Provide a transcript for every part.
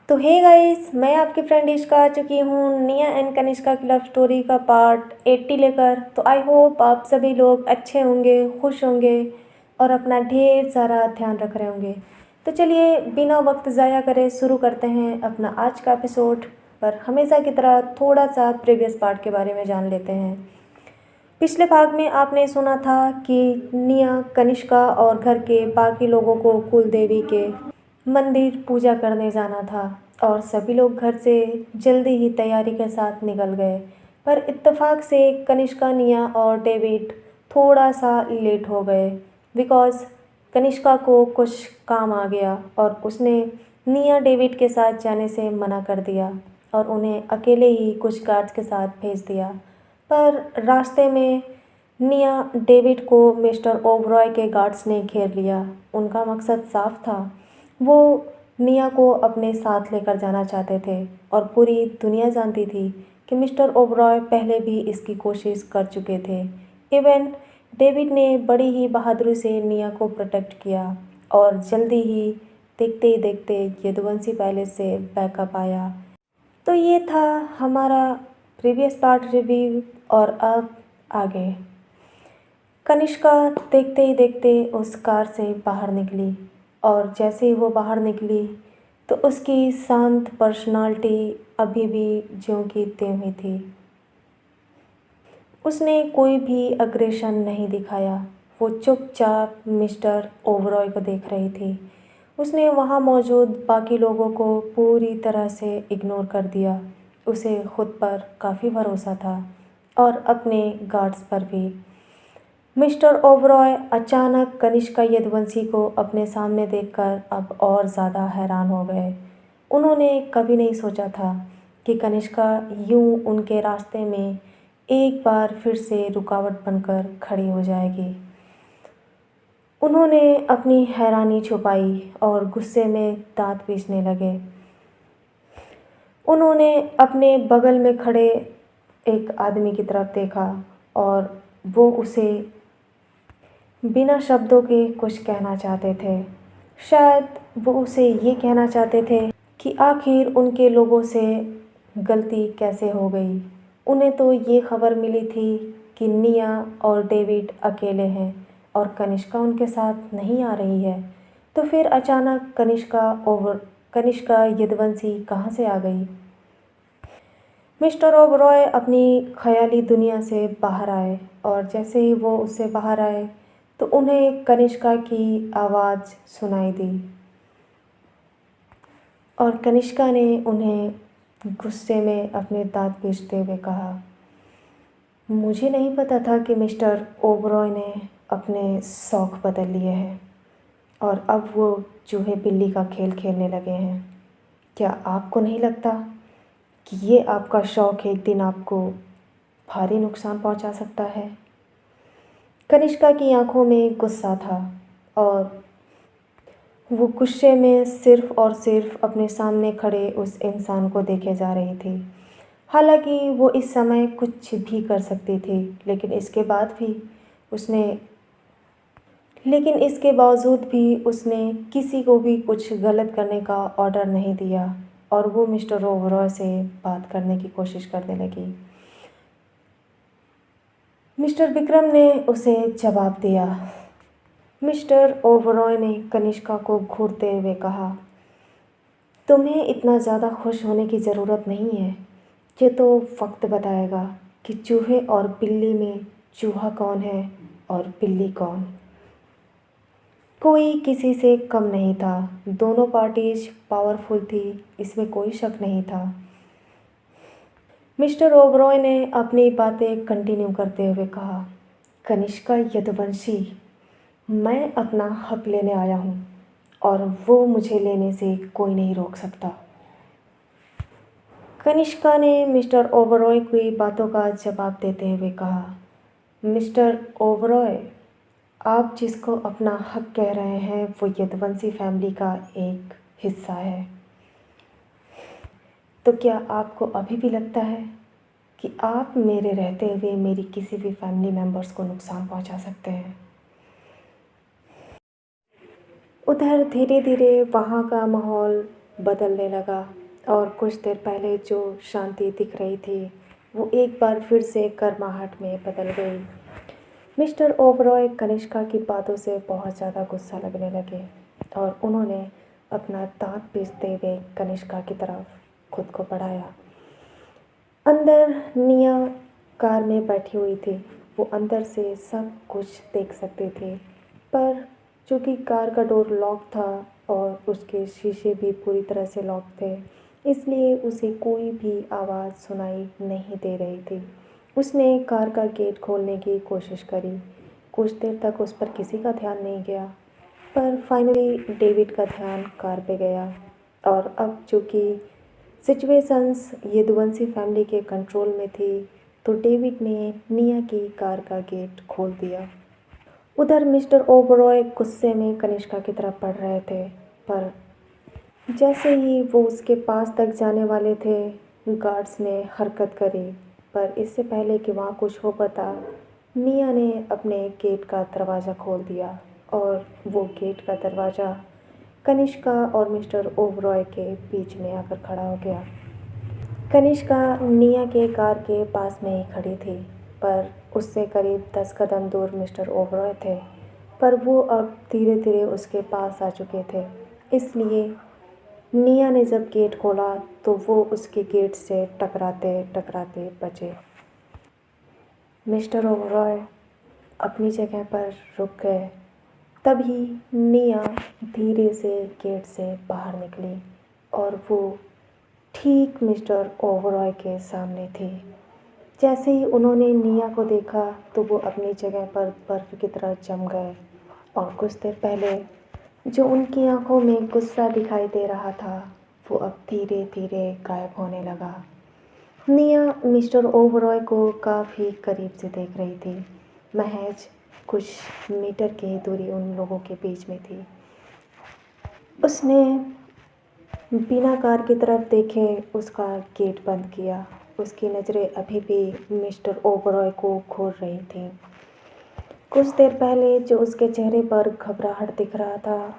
तो hey guys, मैं आपकी फ्रेंड इश्का आ चुकी हूँ निया एंड कनिष्का की लव स्टोरी का पार्ट 80 लेकर। तो आई होप आप सभी लोग अच्छे होंगे, खुश होंगे और अपना ढेर सारा ध्यान रख रहे होंगे। तो चलिए बिना वक्त ज़ाया करे शुरू करते हैं अपना आज का एपिसोड। पर हमेशा की तरह थोड़ा सा प्रीवियस पार्ट के बारे में जान लेते हैं। पिछले भाग में आपने सुना था कि निया, कनिष्का और घर के बाकी लोगों को कुल देवी के मंदिर पूजा करने जाना था और सभी लोग घर से जल्दी ही तैयारी के साथ निकल गए। पर इत्तेफाक से कनिष्का, निया और डेविड थोड़ा सा लेट हो गए बिकॉज़ कनिष्का को कुछ काम आ गया और उसने निया डेविड के साथ जाने से मना कर दिया और उन्हें अकेले ही कुछ गार्ड्स के साथ भेज दिया। पर रास्ते में निया डेविड को मिस्टर ओबरॉय के गार्ड्स ने घेर लिया। उनका मकसद साफ था, वो निया को अपने साथ लेकर जाना चाहते थे और पूरी दुनिया जानती थी कि मिस्टर ओबरॉय पहले भी इसकी कोशिश कर चुके थे। इवन डेविड ने बड़ी ही बहादुरी से निया को प्रोटेक्ट किया और जल्दी ही देखते ही देखते यदुवंशी पैलेस से बैकअप आया। तो ये था हमारा प्रीवियस पार्ट रिव्यू और अब आगे। कनिष्का देखते ही देखते उस कार से बाहर निकली और जैसे ही वो बाहर निकली तो उसकी शांत पर्सनालिटी अभी भी ज्यों की त्यों ही थी। उसने कोई भी अग्रेशन नहीं दिखाया। वो चुपचाप मिस्टर ओबरॉय को देख रही थी। उसने वहाँ मौजूद बाकी लोगों को पूरी तरह से इग्नोर कर दिया। उसे खुद पर काफ़ी भरोसा था और अपने गार्ड्स पर भी। मिस्टर ओबरॉय अचानक कनिष्का यदुवंशी को अपने सामने देखकर अब और ज़्यादा हैरान हो गए। उन्होंने कभी नहीं सोचा था कि कनिष्का यूं उनके रास्ते में एक बार फिर से रुकावट बनकर खड़ी हो जाएगी। उन्होंने अपनी हैरानी छुपाई और गुस्से में दांत पीसने लगे। उन्होंने अपने बगल में खड़े एक आदमी की तरफ देखा और वो उसे बिना शब्दों के कुछ कहना चाहते थे। शायद वो उसे ये कहना चाहते थे कि आखिर उनके लोगों से गलती कैसे हो गई। उन्हें तो ये खबर मिली थी कि निया और डेविड अकेले हैं और कनिष्का उनके साथ नहीं आ रही है। तो फिर अचानक कनिष्का यदुवंशी कहाँ से आ गई। मिस्टर ओबरॉय अपनी ख़याली दुनिया से बाहर आए और जैसे ही वो उससे बाहर आए तो उन्हें कनिष्का की आवाज़ सुनाई दी और कनिष्का ने उन्हें गुस्से में अपने दांत पीसते हुए कहा, मुझे नहीं पता था कि मिस्टर ओबरॉय ने अपने शौक़ बदल लिए हैं और अब वो चूहे बिल्ली का खेल खेलने लगे हैं। क्या आपको नहीं लगता कि ये आपका शौक़ एक दिन आपको भारी नुकसान पहुंचा सकता है। कनिष्का की आंखों में गुस्सा था और वो गुस्से में सिर्फ़ और सिर्फ अपने सामने खड़े उस इंसान को देखे जा रही थी। हालांकि वो इस समय कुछ भी कर सकती थी, लेकिन इसके बावजूद भी उसने किसी को भी कुछ गलत करने का ऑर्डर नहीं दिया और वो मिस्टर ओबरॉय से बात करने की कोशिश करने लगी। मिस्टर विक्रम ने उसे जवाब दिया। मिस्टर ओबरॉय ने कनिष्का को घूरते हुए कहा, तुम्हें इतना ज़्यादा खुश होने की ज़रूरत नहीं है। ये तो वक्त बताएगा कि चूहे और बिल्ली में चूहा कौन है और बिल्ली कौन। कोई किसी से कम नहीं था। दोनों पार्टीज पावरफुल थी, इसमें कोई शक नहीं था। मिस्टर ओबरॉय ने अपनी बातें कंटिन्यू करते हुए कहा, कनिष्का यदुवंशी, मैं अपना हक लेने आया हूँ और वो मुझे लेने से कोई नहीं रोक सकता। कनिष्का ने मिस्टर ओबरॉय की बातों का जवाब देते हुए कहा, मिस्टर ओबरॉय, आप जिसको अपना हक कह रहे हैं वो यदुवंशी फैमिली का एक हिस्सा है। तो क्या आपको अभी भी लगता है कि आप मेरे रहते हुए मेरी किसी भी फैमिली मेम्बर्स को नुकसान पहुंचा सकते हैं। उधर धीरे धीरे वहाँ का माहौल बदलने लगा और कुछ देर पहले जो शांति दिख रही थी वो एक बार फिर से गर्माहट में बदल गई। मिस्टर ओबरॉय कनिष्का की बातों से बहुत ज़्यादा गुस्सा लगने लगे और उन्होंने अपना दांत पीसते हुए कनिष्का की तरफ खुद को बढ़ाया। अंदर निया कार में बैठी हुई थी। वो अंदर से सब कुछ देख सकती थी, पर चूँकि कार का डोर लॉक था और उसके शीशे भी पूरी तरह से लॉक थे, इसलिए उसे कोई भी आवाज़ सुनाई नहीं दे रही थी। उसने कार का गेट खोलने की कोशिश करी। कुछ देर तक उस पर किसी का ध्यान नहीं गया, पर फाइनली डेविड का ध्यान कार पे गया और अब चूँकि सिचुएशंस यदुवंशी फैमिली के कंट्रोल में थी, तो डेविड ने निया की कार का गेट खोल दिया। उधर मिस्टर ओबरॉय गुस्से में कनिष्का की तरफ बढ़ रहे थे, पर जैसे ही वो उसके पास तक जाने वाले थे, गार्ड्स ने हरकत करी। पर इससे पहले कि वहाँ कुछ हो पाता, निया ने अपने गेट का दरवाज़ा खोल दिया और वो गेट का दरवाज़ा कनिष्का और मिस्टर ओबरॉय के बीच में आकर खड़ा हो गया। कनिष्का निया के कार के पास में ही खड़ी थी, पर उससे करीब 10 कदम दूर मिस्टर ओबरॉय थे, पर वो अब धीरे धीरे उसके पास आ चुके थे। इसलिए निया ने जब गेट खोला तो वो उसके गेट से टकराते टकराते बचे। मिस्टर ओबरॉय अपनी जगह पर रुक गए। तभी निया धीरे से गेट से बाहर निकली और वो ठीक मिस्टर ओबरॉय के सामने थी। जैसे ही उन्होंने निया को देखा तो वो अपनी जगह पर बर्फ़ की तरह जम गए और कुछ देर पहले जो उनकी आंखों में गुस्सा दिखाई दे रहा था वो अब धीरे धीरे गायब होने लगा। निया मिस्टर ओबरॉय को काफ़ी करीब से देख रही थी। महज कुछ मीटर की दूरी उन लोगों के बीच में थी। उसने बिना कार की तरफ देखे उसका गेट बंद किया। उसकी नज़रें अभी भी मिस्टर ओबरॉय को घूर रही थीं। कुछ देर पहले जो उसके चेहरे पर घबराहट दिख रहा था,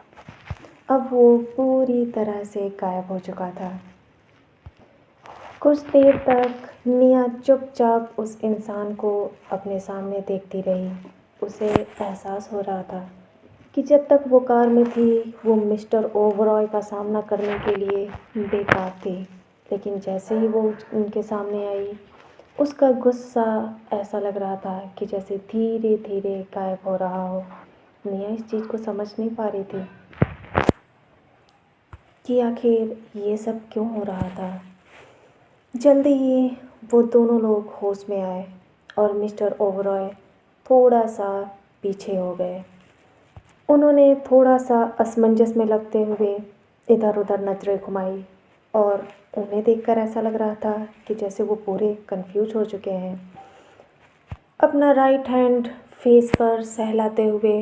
अब वो पूरी तरह से गायब हो चुका था। कुछ देर तक निया चुपचाप उस इंसान को अपने सामने देखती रही। उसे एहसास हो रहा था कि जब तक वो कार में थी वो मिस्टर ओबरॉय का सामना करने के लिए बेकार थी, लेकिन जैसे ही वो उनके सामने आई उसका गुस्सा ऐसा लग रहा था कि जैसे धीरे धीरे गायब हो रहा हो। निया इस चीज़ को समझ नहीं पा रही थी कि आखिर ये सब क्यों हो रहा था। जल्दी ही वो दोनों लोग होश में आए और मिस्टर ओबरॉय थोड़ा सा पीछे हो गए। उन्होंने थोड़ा सा असमंजस में लगते हुए इधर उधर नज़रें घुमाई और उन्हें देखकर ऐसा लग रहा था कि जैसे वो पूरे कंफ्यूज हो चुके हैं। अपना राइट हैंड फेस पर सहलाते हुए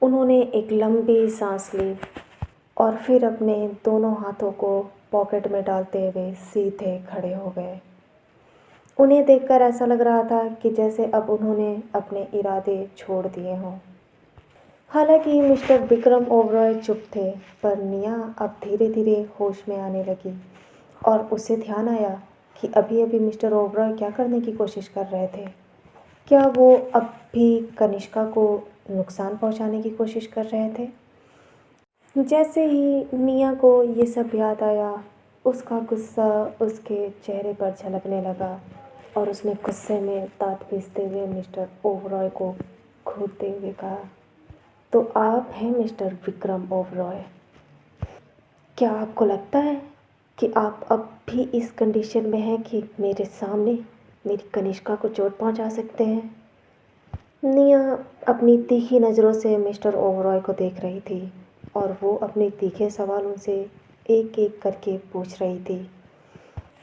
उन्होंने एक लंबी सांस ली और फिर अपने दोनों हाथों को पॉकेट में डालते हुए सीधे खड़े हो गए। उन्हें देखकर ऐसा लग रहा था कि जैसे अब उन्होंने अपने इरादे छोड़ दिए हों। हालांकि मिस्टर विक्रम ओबरॉय चुप थे, पर निया अब धीरे धीरे होश में आने लगी और उसे ध्यान आया कि अभी अभी मिस्टर ओबरॉय क्या करने की कोशिश कर रहे थे। क्या वो अब भी कनिष्का को नुकसान पहुंचाने की कोशिश कर रहे थे? जैसे ही निया को ये सब याद आया, उसका गुस्सा उसके चेहरे पर झलकने लगा और उसने गुस्से में दांत पीसते हुए मिस्टर ओबरॉय को घूरते हुए कहा, तो आप हैं मिस्टर विक्रम ओबरॉय। क्या आपको लगता है कि आप अब भी इस कंडीशन में हैं कि मेरे सामने मेरी कनिष्का को चोट पहुंचा सकते हैं? निया अपनी तीखी नज़रों से मिस्टर ओबरॉय को देख रही थी और वो अपने तीखे सवाल उनसे एक एक करके पूछ रही थी।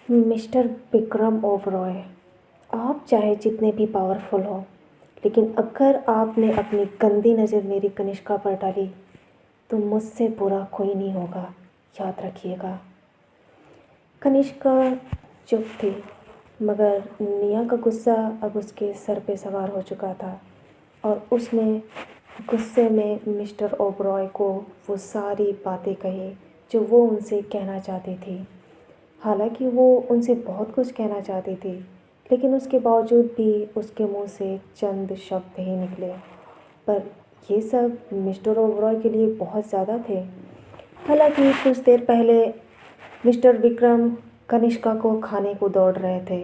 मिस्टर विक्रम ओबरॉय, आप चाहे जितने भी पावरफुल हो, लेकिन अगर आपने अपनी गंदी नज़र मेरी कनिष्का पर डाली तो मुझसे बुरा कोई नहीं होगा, याद रखिएगा। कनिष्का चुप थी, मगर निया का गुस्सा अब उसके सर पे सवार हो चुका था और उसने गुस्से में मिस्टर ओबरॉय को वो सारी बातें कही जो वो उनसे कहना चाहती थी। हालांकि वो उनसे बहुत कुछ कहना चाहती थी, लेकिन उसके बावजूद भी उसके मुंह से चंद शब्द ही निकले, पर ये सब मिस्टर ओबरॉय के लिए बहुत ज़्यादा थे। हालांकि कुछ देर पहले मिस्टर विक्रम कनिष्का को खाने को दौड़ रहे थे,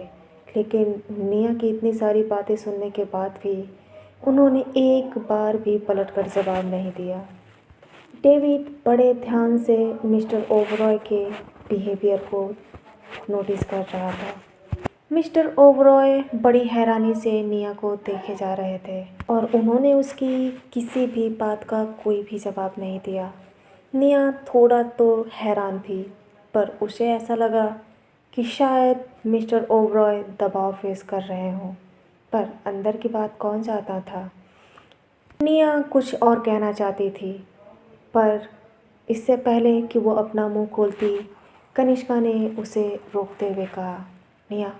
लेकिन निया की इतनी सारी बातें सुनने के बाद भी उन्होंने एक बार भी पलटकर जवाब नहीं दिया। डेविड बड़े ध्यान से मिस्टर ओबरॉय के बिहेवियर को नोटिस कर रहा था। मिस्टर ओबरॉय बड़ी हैरानी से निया को देखे जा रहे थे और उन्होंने उसकी किसी भी बात का कोई भी जवाब नहीं दिया। निया थोड़ा तो हैरान थी, पर उसे ऐसा लगा कि शायद मिस्टर ओबरॉय दबाव फेस कर रहे हों, पर अंदर की बात कौन जानता था। निया कुछ और कहना चाहती थी, पर इससे पहले कि वो अपना मुंह खोलती, कनिष्का ने उसे रोकते हुए कहा, निया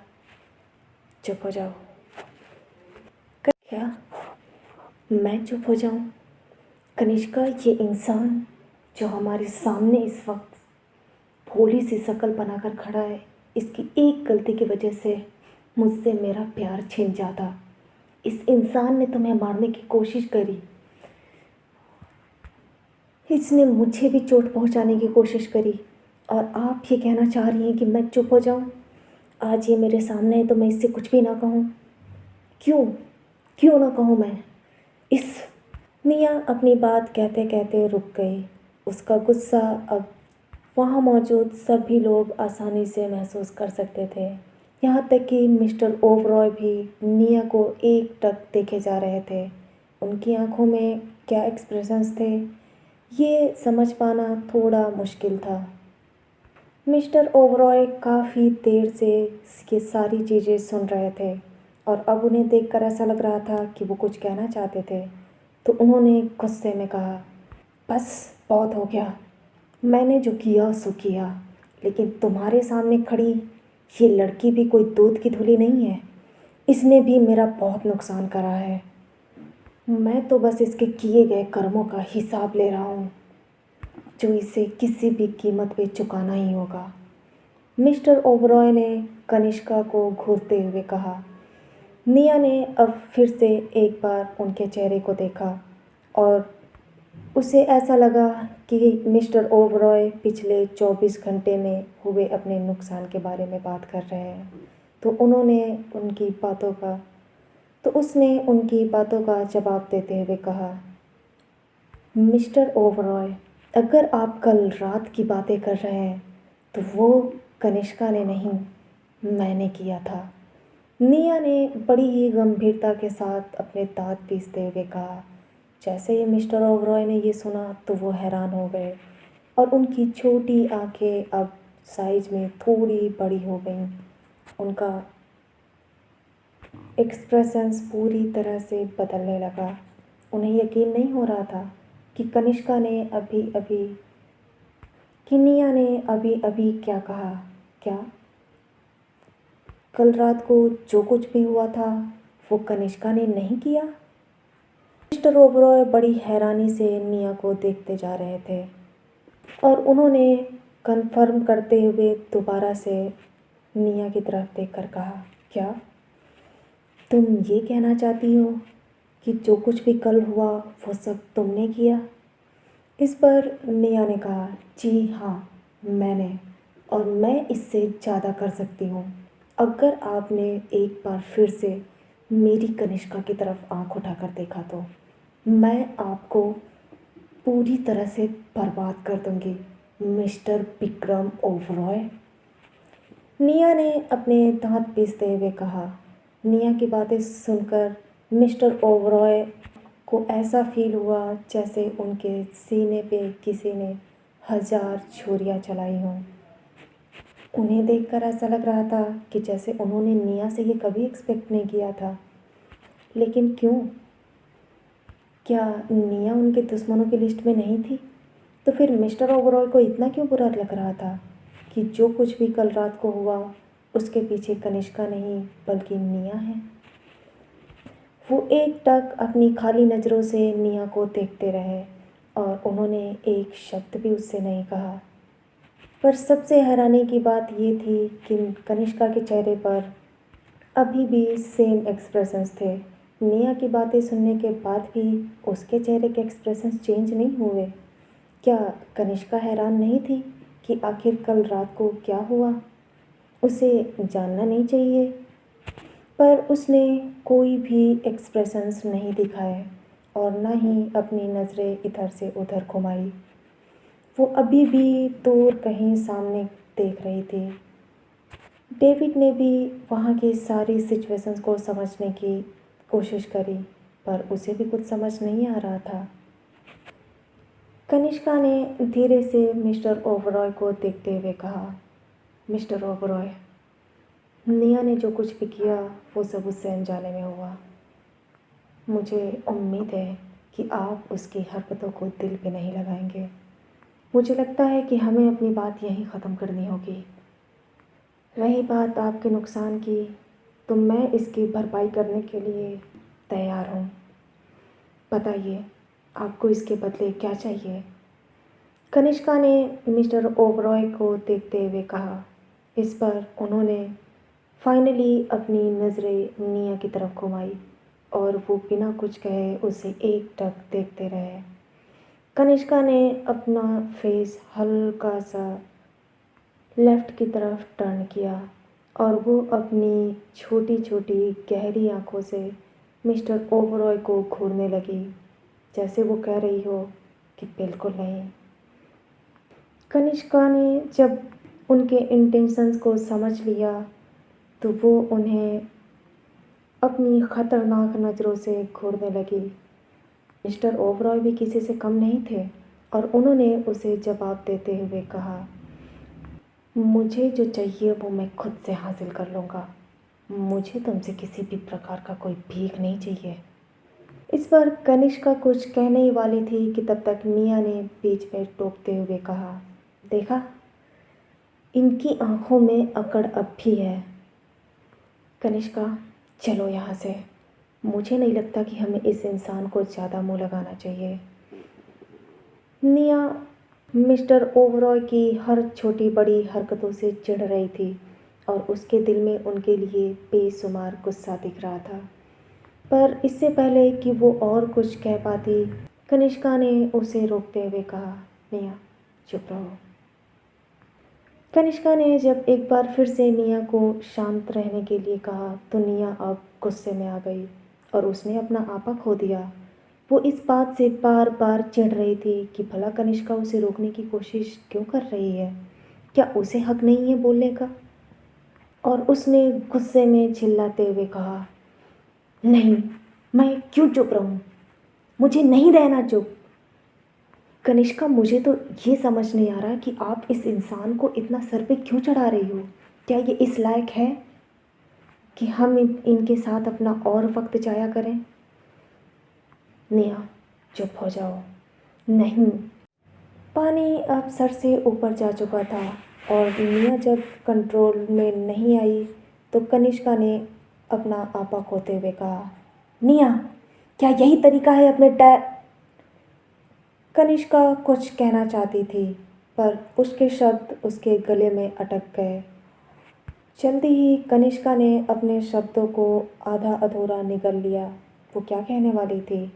चुप हो जाओ। क्या मैं चुप हो जाऊं? कनिष्का, ये इंसान जो हमारे सामने इस वक्त भोली सी शक्ल बनाकर खड़ा है, इसकी एक गलती की वजह से मुझसे मेरा प्यार छिन जाता। इस इंसान ने तुम्हें मारने की कोशिश करी, इसने मुझे भी चोट पहुंचाने की कोशिश करी, और आप ये कहना चाह रही हैं कि मैं चुप हो जाऊं? आज ये मेरे सामने है तो मैं इससे कुछ भी ना कहूं? क्यों क्यों ना कहूं मैं इस? मिया अपनी बात कहते कहते रुक गई। उसका गुस्सा अब वहाँ मौजूद सभी लोग आसानी से महसूस कर सकते थे, यहाँ तक कि मिस्टर ओबरॉय भी निया को एकटक देखे जा रहे थे। उनकी आंखों में क्या एक्सप्रेशंस थे, ये समझ पाना थोड़ा मुश्किल था। मिस्टर ओबरॉय काफ़ी देर से ये सारी चीज़ें सुन रहे थे और अब उन्हें देखकर ऐसा लग रहा था कि वो कुछ कहना चाहते थे, तो उन्होंने गुस्से में कहा, बस बहुत हो गया, मैंने जो किया सो किया, लेकिन तुम्हारे सामने खड़ी ये लड़की भी कोई दूध की धुली नहीं है। इसने भी मेरा बहुत नुकसान करा है। मैं तो बस इसके किए गए कर्मों का हिसाब ले रहा हूँ, जो इसे किसी भी कीमत पे चुकाना ही होगा। मिस्टर ओबरॉय ने कनिष्का को घूरते हुए कहा। निया ने अब फिर से एक बार उनके चेहरे को देखा और उसे ऐसा लगा कि मिस्टर ओबरॉय पिछले 24 घंटे में हुए अपने नुकसान के बारे में बात कर रहे हैं। तो उसने उनकी बातों का जवाब देते हुए कहा, मिस्टर ओबरॉय, अगर आप कल रात की बातें कर रहे हैं तो वो कनिष्का ने नहीं, मैंने किया था। निया ने बड़ी ही गंभीरता के साथ अपने दांत पीसते हुए कहा। जैसे ही मिस्टर ओबरॉय ने ये सुना तो वो हैरान हो गए और उनकी छोटी आंखें अब साइज में थोड़ी बड़ी हो गईं। उनका एक्सप्रेशंस पूरी तरह से बदलने लगा। उन्हें यकीन नहीं हो रहा था कि निया ने अभी अभी क्या कहा। क्या कल रात को जो कुछ भी हुआ था वो कनिष्का ने नहीं किया? मिस्टर ओबरॉय बड़ी हैरानी से निया को देखते जा रहे थे और उन्होंने कंफर्म करते हुए दोबारा से निया की तरफ देखकर कहा, क्या तुम ये कहना चाहती हो कि जो कुछ भी कल हुआ वो सब तुमने किया? इस पर निया ने कहा, जी हाँ मैंने, और मैं इससे ज़्यादा कर सकती हूँ। अगर आपने एक बार फिर से मेरी कनिष्का की तरफ आंख उठाकर देखा तो मैं आपको पूरी तरह से बर्बाद कर दूंगी, मिस्टर विक्रम ओबरॉय। निया ने अपने दांत पीसते हुए कहा। निया की बातें सुनकर मिस्टर ओबरॉय को ऐसा फील हुआ जैसे उनके सीने पे किसी ने 1000 छुरियाँ चलाई हों। उन्हें देखकर ऐसा लग रहा था कि जैसे उन्होंने निया से ये कभी एक्सपेक्ट नहीं किया था। लेकिन क्यों? क्या निया उनके दुश्मनों की लिस्ट में नहीं थी? तो फिर मिस्टर ओबरॉय को इतना क्यों बुरा लग रहा था कि जो कुछ भी कल रात को हुआ उसके पीछे कनिष्का नहीं बल्कि निया है? वो एकटक अपनी खाली नज़रों से निया को देखते रहे और उन्होंने एक शब्द भी उससे नहीं कहा। पर सबसे हैरानी की बात ये थी कि कनिष्का के चेहरे पर अभी भी सेम एक्सप्रेशंस थे। निया की बातें सुनने के बाद भी उसके चेहरे के एक्सप्रेशंस चेंज नहीं हुए। क्या कनिष्का हैरान नहीं थी कि आखिर कल रात को क्या हुआ? उसे जानना नहीं चाहिए, पर उसने कोई भी एक्सप्रेशंस नहीं दिखाए और न ही अपनी नज़रें इधर से उधर घुमाई। वो अभी भी दूर कहीं सामने देख रही थी। डेविड ने भी वहाँ की सारी सिचुएशंस को समझने की कोशिश करी, पर उसे भी कुछ समझ नहीं आ रहा था। कनिष्का ने धीरे से मिस्टर ओबरॉय को देखते हुए कहा, मिस्टर ओबरॉय, निया ने जो कुछ भी किया वो सब उससे अनजाने में हुआ। मुझे उम्मीद है कि आप उसकी हरकतों को दिल पे नहीं लगाएंगे। मुझे लगता है कि हमें अपनी बात यहीं ख़त्म करनी होगी। रही बात आपके नुकसान की, तो मैं इसकी भरपाई करने के लिए तैयार हूँ। बताइए, आपको इसके बदले क्या चाहिए? कनिष्का ने मिस्टर ओबरॉय को देखते हुए कहा। इस पर उन्होंने फाइनली अपनी नज़रें निया की तरफ घुमाई और वो बिना कुछ कहे उसे एकटक देखते रहे। कनिष्का ने अपना फेस हल्का सा लेफ़्ट की तरफ टर्न किया और वो अपनी छोटी छोटी गहरी आँखों से मिस्टर ओबरॉय को घूरने लगी, जैसे वो कह रही हो कि बिल्कुल नहीं। कनिष्का ने जब उनके इंटेंशंस को समझ लिया तो वो उन्हें अपनी ख़तरनाक नज़रों से घूरने लगी। मिस्टर ओबरॉय भी किसी से कम नहीं थे और उन्होंने उसे जवाब देते हुए कहा, मुझे जो चाहिए वो मैं खुद से हासिल कर लूँगा। मुझे तुमसे किसी भी प्रकार का कोई भीख नहीं चाहिए। इस पर कनिष्का कुछ कहने ही वाली थी कि तब तक निया ने बीच में टोकते हुए कहा, देखा, इनकी आंखों में अकड़ अब भी है। कनिष्का, चलो यहाँ से। मुझे नहीं लगता कि हमें इस इंसान को ज़्यादा मुँह लगाना चाहिए। निया मिस्टर ओबरॉय की हर छोटी बड़ी हरकतों से चिढ़ रही थी और उसके दिल में उनके लिए बेशुमार गुस्सा दिख रहा था। पर इससे पहले कि वो और कुछ कह पाती, कनिष्का ने उसे रोकते हुए कहा, निया, चुप रहो। कनिष्का ने जब एक बार फिर से निया को शांत रहने के लिए कहा तो निया अब गुस्से में आ गई और उसने अपना आपा खो दिया। वो इस बात से बार बार चिढ़ रही थी कि भला कनिष्का उसे रोकने की कोशिश क्यों कर रही है। क्या उसे हक नहीं है बोलने का? और उसने गुस्से में चिल्लाते हुए कहा, नहीं, मैं क्यों चुप रहूं? मुझे नहीं रहना चुप। कनिष्का, मुझे तो ये समझ नहीं आ रहा कि आप इस इंसान को इतना सर पे क्यों चढ़ा रही हो। क्या ये इस लायक है कि हम इनके साथ अपना और वक्त जाया करें? निया, चुप हो जाओ। नहीं। पानी अब सर से ऊपर जा चुका था और निया जब कंट्रोल में नहीं आई तो कनिष्का ने अपना आपा खोते हुए कहा, निया, क्या यही तरीका है अपने कनिष्का कुछ कहना चाहती थी पर उसके शब्द उसके गले में अटक गए। जल्दी ही कनिष्का ने अपने शब्दों को आधा अधूरा निगल लिया। वो क्या कहने वाली थी?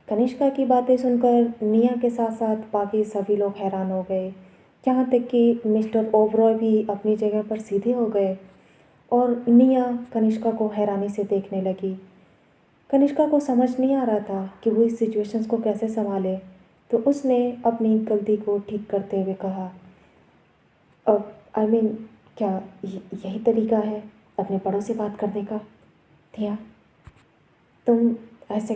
कनिष्का की बातें सुनकर निया के साथ साथ बाकी सभी लोग हैरान हो गए। यहाँ तक कि मिस्टर ओबरॉय भी अपनी जगह पर सीधे हो गए और निया कनिष्का को हैरानी से देखने लगी। कनिष्का को समझ नहीं आ रहा था कि वो इस सिचुएशंस को कैसे संभाले, तो उसने अपनी गलती को ठीक करते हुए कहा, अब क्या यही तरीका है अपने बड़ों से बात करने का? थिया, तुम ऐसे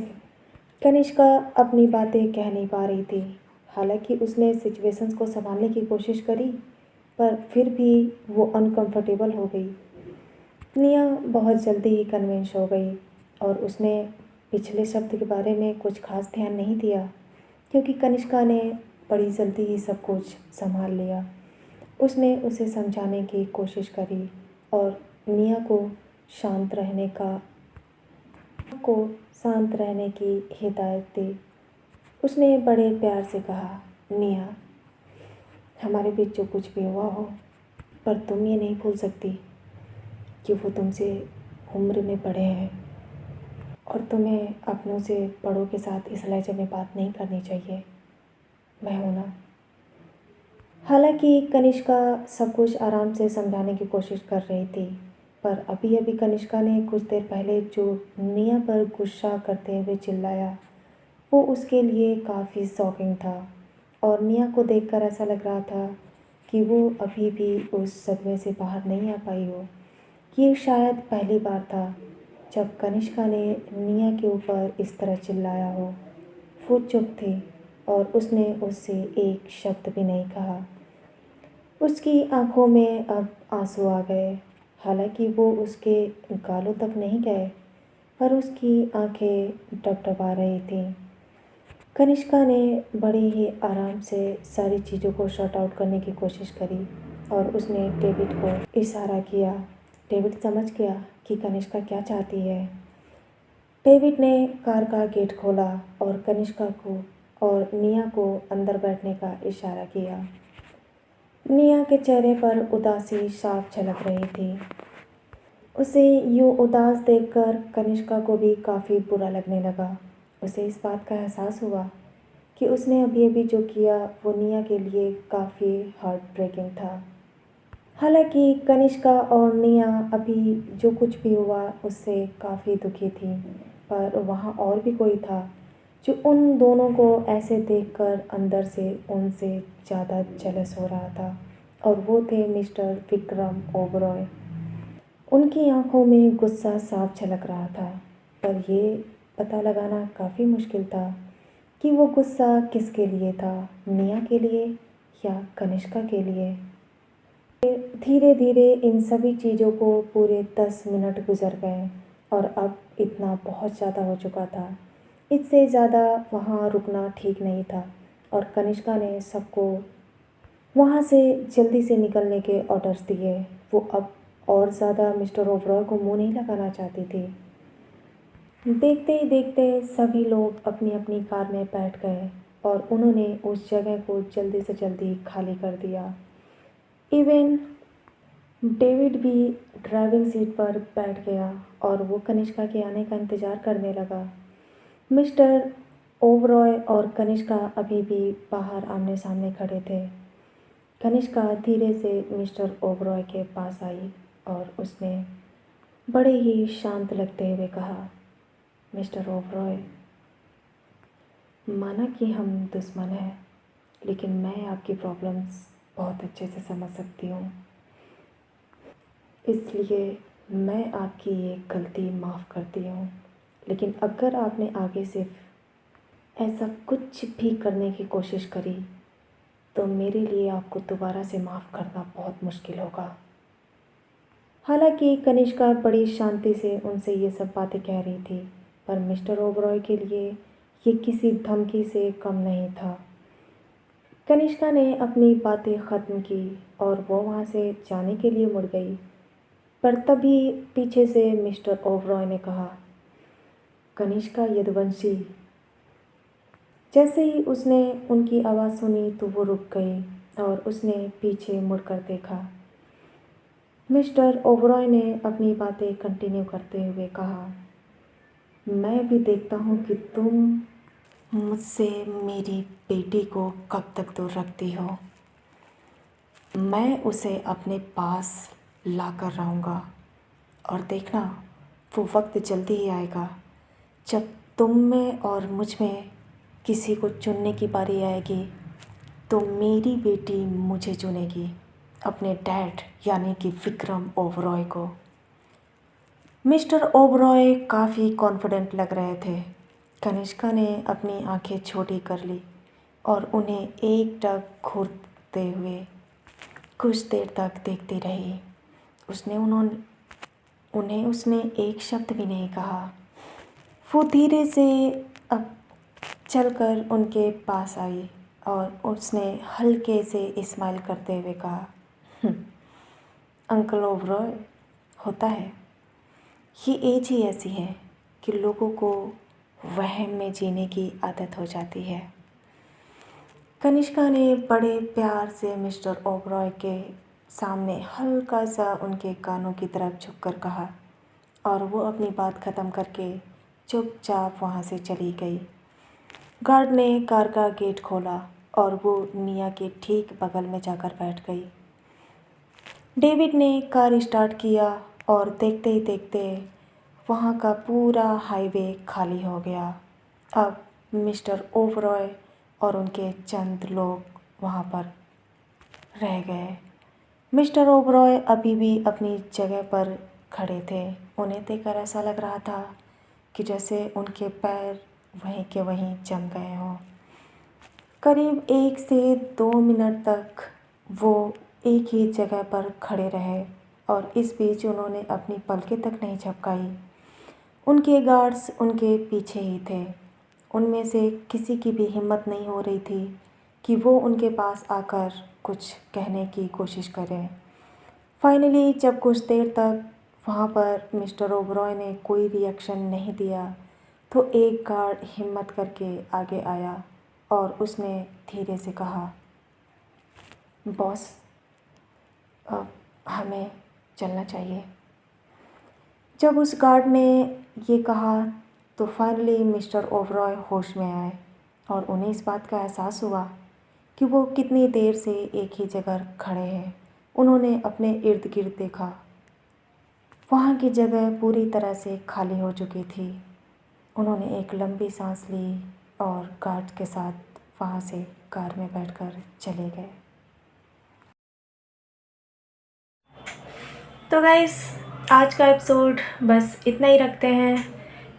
कनिष्का अपनी बातें कह नहीं पा रही थी। हालांकि उसने सिचुएशंस को संभालने की कोशिश करी पर फिर भी वो अनकंफर्टेबल हो गई। निया बहुत जल्दी ही कन्विंस हो गई और उसने पिछले शब्द के बारे में कुछ खास ध्यान नहीं दिया क्योंकि कनिष्का ने बड़ी जल्दी ही सब कुछ संभाल लिया। उसने उसे समझाने की कोशिश करी और निया को शांत रहने की हिदायत दी। उसने बड़े प्यार से कहा, निया, हमारे बीच जो कुछ भी हुआ हो, पर तुम ये नहीं भूल सकती कि वो तुमसे उम्र में बड़े हैं और तुम्हें अपनों से बड़ों के साथ इस लहजे में बात नहीं करनी चाहिए। मैं हूं ना। हालांकि कनिष्का सब कुछ आराम से समझाने की कोशिश कर रही थी, पर अभी अभी कनिष्का ने कुछ देर पहले जो निया पर गुस्सा करते हुए चिल्लाया, वो उसके लिए काफ़ी शॉकिंग था। और निया को देखकर ऐसा लग रहा था कि वो अभी भी उस सदमे से बाहर नहीं आ पाई हो। ये शायद पहली बार था जब कनिष्का ने निया के ऊपर इस तरह चिल्लाया हो। वो चुप थी और उसने उससे एक शब्द भी नहीं कहा। उसकी आंखों में अब आंसू आ गए। हालांकि वो उसके गालों तक नहीं गए, पर उसकी आंखें डबडबा रही थीं। कनिष्का ने बड़े ही आराम से सारी चीज़ों को सॉर्ट आउट करने की कोशिश करी और उसने डेविड को इशारा किया। डेविड समझ गया कि कनिष्का क्या चाहती है। डेविड ने कार का गेट खोला और कनिष्का को और निया को अंदर बैठने का इशारा किया। निया के चेहरे पर उदासी साफ झलक रही थी। उसे यूं उदास देखकर कनिष्का को भी काफ़ी बुरा लगने लगा। उसे इस बात का एहसास हुआ कि उसने अभी अभी जो किया वो निया के लिए काफ़ी हार्ट ब्रेकिंग था। हालांकि कनिष्का और निया अभी जो कुछ भी हुआ उससे काफ़ी दुखी थी, पर वहाँ और भी कोई था जो उन दोनों को ऐसे देखकर अंदर से उनसे ज़्यादा जेलस हो रहा था, और वो थे मिस्टर विक्रम ओबरॉय। उनकी आंखों में गुस्सा साफ झलक रहा था, पर ये पता लगाना काफ़ी मुश्किल था कि वो गुस्सा किसके लिए था, निया के लिए या कनिष्का के लिए। धीरे धीरे इन सभी चीज़ों को पूरे 10 मिनट गुजर गए और अब इतना बहुत ज़्यादा हो चुका था। इससे ज़्यादा वहाँ रुकना ठीक नहीं था और कनिष्का ने सबको वहाँ से जल्दी से निकलने के ऑर्डर्स दिए। वो अब और ज़्यादा मिस्टर ओबरॉय को मुंह नहीं लगाना चाहती थी। देखते ही देखते सभी लोग अपनी अपनी कार में बैठ गए और उन्होंने उस जगह को जल्दी से जल्दी खाली कर दिया। इवन डेविड भी ड्राइविंग सीट पर बैठ गया और वो कनिष्का के आने का इंतज़ार करने लगा। मिस्टर ओबरॉय और कनिष्का अभी भी बाहर आमने सामने खड़े थे। कनिष्का धीरे से मिस्टर ओबरॉय के पास आई और उसने बड़े ही शांत लगते हुए कहा, मिस्टर ओबरॉय, माना कि हम दुश्मन हैं, लेकिन मैं आपकी प्रॉब्लम्स बहुत अच्छे से समझ सकती हूँ, इसलिए मैं आपकी ये गलती माफ़ करती हूँ। लेकिन अगर आपने आगे से ऐसा कुछ भी करने की कोशिश करी तो मेरे लिए आपको दोबारा से माफ़ करना बहुत मुश्किल होगा। हालांकि कनिष्का बड़ी शांति से उनसे ये सब बातें कह रही थी, पर मिस्टर ओबरॉय के लिए ये किसी धमकी से कम नहीं था। कनिष्का ने अपनी बातें ख़त्म की और वो वहाँ से जाने के लिए मुड़ गई, पर तभी पीछे से मिस्टर ओबरॉय ने कहा, कनिष्का यदुवंशी। जैसे ही उसने उनकी आवाज़ सुनी तो वो रुक गई और उसने पीछे मुड़कर देखा। मिस्टर ओबरॉय ने अपनी बातें कंटिन्यू करते हुए कहा, मैं भी देखता हूँ कि तुम मुझसे मेरी बेटी को कब तक दूर रखती हो। मैं उसे अपने पास ला कर रहूँगा और देखना, वो वक्त जल्दी ही आएगा जब तुम में और मुझ में किसी को चुनने की बारी आएगी तो मेरी बेटी मुझे चुनेगी, अपने डैड यानी कि विक्रम ओबरॉय को। मिस्टर ओबरॉय काफ़ी कॉन्फिडेंट लग रहे थे। कनिष्का ने अपनी आंखें छोटी कर ली और उन्हें एकटक घूरते हुए कुछ देर तक देखती रही। उसने एक शब्द भी नहीं कहा। वो धीरे से अब चलकर उनके पास आई और उसने हल्के से स्माइल करते हुए कहा, अंकल ओबरॉय, होता है, ये एज ही ऐसी है कि लोगों को वहम में जीने की आदत हो जाती है। कनिष्का ने बड़े प्यार से मिस्टर ओबरॉय के सामने हल्का सा उनके कानों की तरफ झुककर कहा और वो अपनी बात ख़त्म करके चुपचाप वहाँ से चली गई। गार्ड ने कार का गेट खोला और वो निया के ठीक बगल में जाकर बैठ गई। डेविड ने कार स्टार्ट किया और देखते ही देखते वहाँ का पूरा हाईवे खाली हो गया। अब मिस्टर ओबरॉय और उनके चंद लोग वहाँ पर रह गए। मिस्टर ओबरॉय अभी भी अपनी जगह पर खड़े थे। उन्हें देखकर ऐसा लग रहा था कि जैसे उनके पैर वहीं के वहीं जम गए हों। करीब 1 से 2 मिनट तक वो एक ही जगह पर खड़े रहे और इस बीच उन्होंने अपनी पलकें तक नहीं झपकाई। उनके गार्ड्स उनके पीछे ही थे। उनमें से किसी की भी हिम्मत नहीं हो रही थी कि वो उनके पास आकर कुछ कहने की कोशिश करें। फाइनली जब कुछ देर तक वहाँ पर मिस्टर ओबरॉय ने कोई रिएक्शन नहीं दिया तो एक गार्ड हिम्मत करके आगे आया और उसने धीरे से कहा, बॉस, अब हमें चलना चाहिए। जब उस गार्ड ने ये कहा तो फाइनली मिस्टर ओबरॉय होश में आए और उन्हें इस बात का एहसास हुआ कि वो कितनी देर से एक ही जगह खड़े हैं। उन्होंने अपने इर्द गिर्द देखा। वहाँ की जगह पूरी तरह से खाली हो चुकी थी। उन्होंने एक लंबी सांस ली और गार्ड के साथ वहाँ से कार में बैठकर चले गए। तो गाइस, आज का एपिसोड बस इतना ही रखते हैं।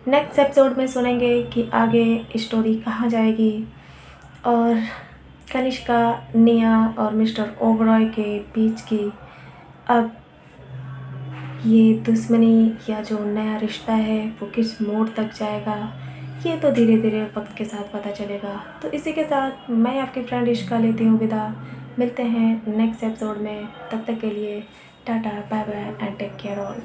नेक्स्ट एपिसोड में सुनेंगे कि आगे स्टोरी कहाँ जाएगी और कनिष्का, निया और मिस्टर ओबरॉय के बीच की अब ये दुश्मनी या जो नया रिश्ता है वो किस मोड़ तक जाएगा, ये तो धीरे धीरे वक्त के साथ पता चलेगा। तो इसी के साथ मैं आपकी फ्रेंड इश्का लेती हूँ विदा। मिलते हैं नेक्स्ट एपिसोड में। तब तक के लिए tata, bye bye and take care all.